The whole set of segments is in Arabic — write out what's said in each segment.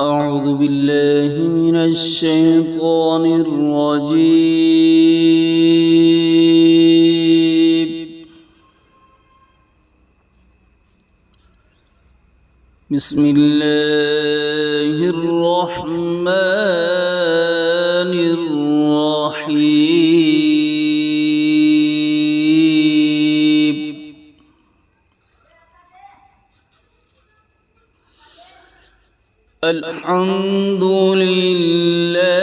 أعوذ بالله من الشيطان الرجيم. بسم الله الرحمن الرحيم. الحمد لله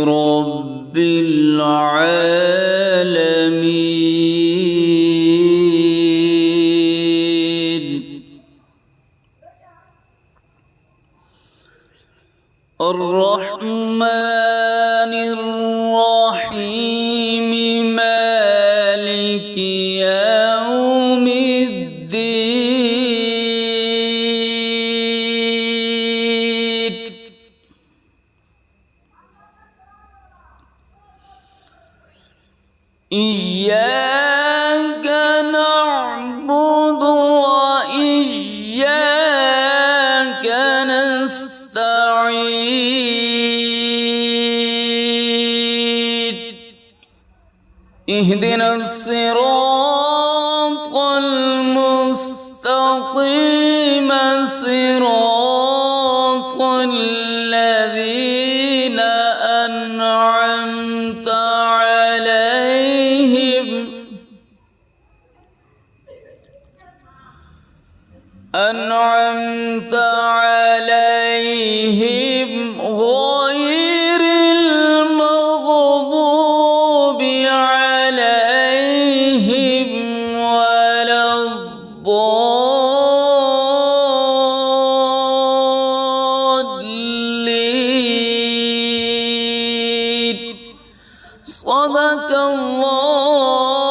رب العالمين. الرحمن الرحيم مالك يوم الدين. إياك نعبد وإياك نستعين. اهدنا الصراط المستقيم صراط الذين أنعمت عليهم غير المغضوب عليهم ولا الضالين. صدق الله